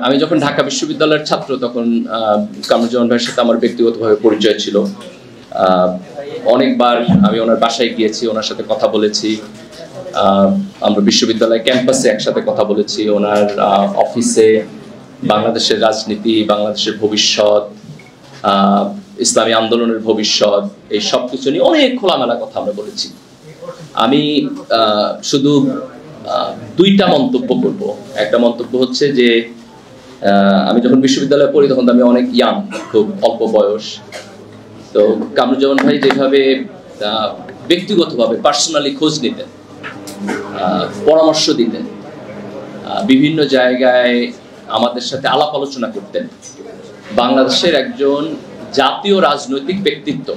আমি যখন ঢাকা বিশ্ববিদ্যালয়ের ছাত্র তখন কামরুজ্জামান ভাইয়ের সাথে আমার ব্যক্তিগতভাবে পরিচয় ছিল। অনেকবার আমি ওনার বাসায় গিয়েছি, ওনার সাথে কথা বলেছি। আমরা বিশ্ববিদ্যালয় ক্যাম্পাসে একসাথে কথা বলেছি, ওনার অফিসে বাংলাদেশের রাজনীতি, বাংলাদেশের ভবিষ্যৎ, ইসলামী আন্দোলনের ভবিষ্যৎ, এই সব কিছু নিয়ে অনেক খোলামেলা কথা আমরা বলেছি। আমি শুধু দুইটা মন্তব্য করব। একটা মন্তব্য হচ্ছে যে আমি যখন বিশ্ববিদ্যালয়ে পড়ি তখন আমি অনেক ইয়াং, খুব অল্প বয়স। তো কামরুজ্জামান ভাই যেভাবে ব্যক্তিগতভাবে পার্সোনালি খোঁজ নিতেন, পরামর্শ দিতেন, বিভিন্ন জায়গায় আমাদের সাথে আলাপ আলোচনা করতেন, বাংলাদেশের একজন জাতীয় রাজনৈতিক ব্যক্তিত্ব,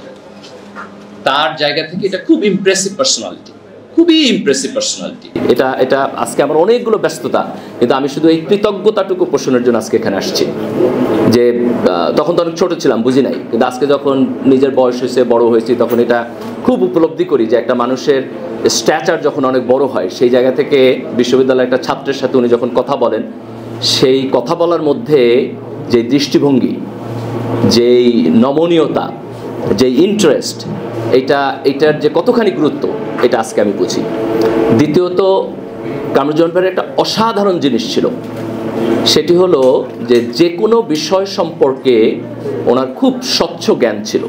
তার জায়গা থেকে এটা খুব ইমপ্রেসিভ পার্সোনালিটি, খুবই ইমপ্রেসিভ পার্সোনালিটি। এটা আজকে আমার অনেকগুলো ব্যস্ততা, কিন্তু আমি শুধু এই কৃতজ্ঞতাটুকু পোষণের জন্য আজকে এখানে আসছি। যে তখন তো অনেক ছোট ছিলাম, বুঝি নাই, কিন্তু আজকে যখন নিজের বয়স হয়েছে, বড় হয়েছি, তখন এটা খুব উপলব্ধি করি যে একটা মানুষের স্ট্যাচার যখন অনেক বড় হয়, সেই জায়গা থেকে বিশ্ববিদ্যালয়ের একটা ছাত্রের সাথে উনি যখন কথা বলেন, সেই কথা বলার মধ্যে যে দৃষ্টিভঙ্গি, যেই নমনীয়তা, যেই ইন্টারেস্ট, এটার যে কতখানি গুরুত্ব, এটা আজকে আমি বুঝি। দ্বিতীয়ত, কামরুজ্জামান ভাইয়ের একটা অসাধারণ জিনিস ছিল, সেটি হলো যে কোনো বিষয় সম্পর্কে ওনার খুব স্বচ্ছ জ্ঞান ছিল।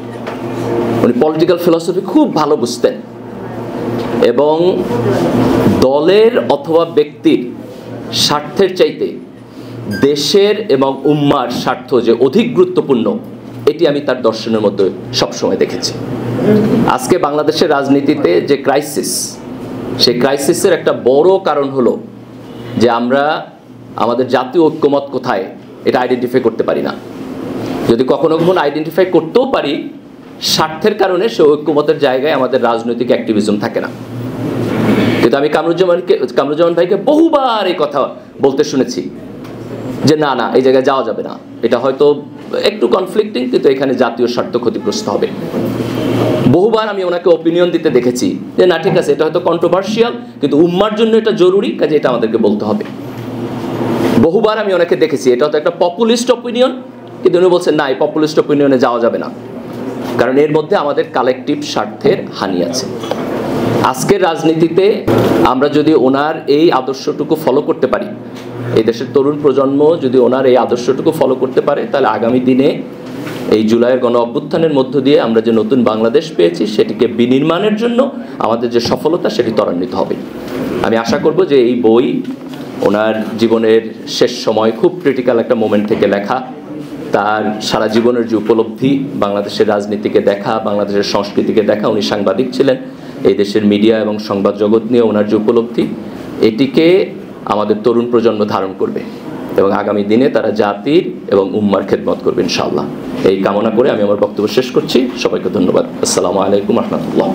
উনি পলিটিক্যাল ফিলসফি খুব ভালো বুঝতেন এবং দলের অথবা ব্যক্তির স্বার্থের চাইতে দেশের এবং উম্মার স্বার্থ যে অধিক গুরুত্বপূর্ণ, এটি আমি তার দর্শনের মধ্যে সবসময় দেখেছি। আজকে বাংলাদেশের রাজনীতিতে যে ক্রাইসিস, সেই ক্রাইসিসের একটা বড় কারণ হলো যে আমরা আমাদের জাতীয় ঐক্যমত কোথায়, এটা আইডেন্টিফাই করতে পারি না। যদি কখনো কখনো আইডেন্টিফাই করতেও পারি, স্বার্থের কারণে সে ঐক্যমতের জায়গায় আমাদের রাজনৈতিক অ্যাক্টিভিজম থাকে না। কিন্তু আমি কামরুজ্জামান ভাইকে বহুবার এই কথা বলতে শুনেছি যে না, এই জায়গায় যাওয়া যাবে না, এটা হয়তো একটু কনফ্লিক্টিং, কিন্তু এখানে জাতীয় স্বার্থ ক্ষতিগ্রস্ত হবে। বহুবার আমি ওনাকে অপিনিয়ন দিতে দেখেছি যে না, ঠিক আছে, এটা হয়তো কন্ট্রোভার্সিয়াল, কিন্তু উম্মার জন্য এটা জরুরি, কাজে এটা আমাদেরকে বলতে হবে। বহুবার আমি ওনাকে দেখেছি এটা হয়তো একটা পপুলিস্ট অপিনিয়ন, কিন্তু উনি বলছেন না, এই পপুলিস্ট অপিনিয়নে যাওয়া যাবে না, কারণ এর মধ্যে আমাদের কালেকটিভ স্বার্থের হানি আছে। আজকের রাজনীতিতে আমরা যদি ওনার এই আদর্শটুকু ফলো করতে পারি, এই দেশের তরুণ প্রজন্ম যদি ওনার এই আদর্শটুকু ফলো করতে পারে, তাহলে আগামী দিনে এই জুলাইয়ের গণ অভ্যুত্থানের মধ্য দিয়ে আমরা যে নতুন বাংলাদেশ পেয়েছি, সেটিকে বিনির্মাণের জন্য আমাদের যে সফলতা, সেটি ত্বরান্বিত হবে। আমি আশা করব যে এই বই ওনার জীবনের শেষ সময় খুব ক্রিটিক্যাল একটা মোমেন্ট থেকে লেখা, তার সারা জীবনের যে উপলব্ধি, বাংলাদেশের রাজনীতিকে দেখা, বাংলাদেশের সংস্কৃতিকে দেখা, উনি সাংবাদিক ছিলেন, এই দেশের মিডিয়া এবং সংবাদ জগৎ নিয়ে ওনার যে উপলব্ধি, এটিকে আমাদের তরুণ প্রজন্ম ধারণ করবে এবং আগামী দিনে তারা জাতির এবং উম্মার খেদমত করবে ইনশাআল্লাহ। এই কামনা করে আমি আমার বক্তব্য শেষ করছি। সবাইকে ধন্যবাদ। আসসালামু আলাইকুম রহমতুল্লাহ।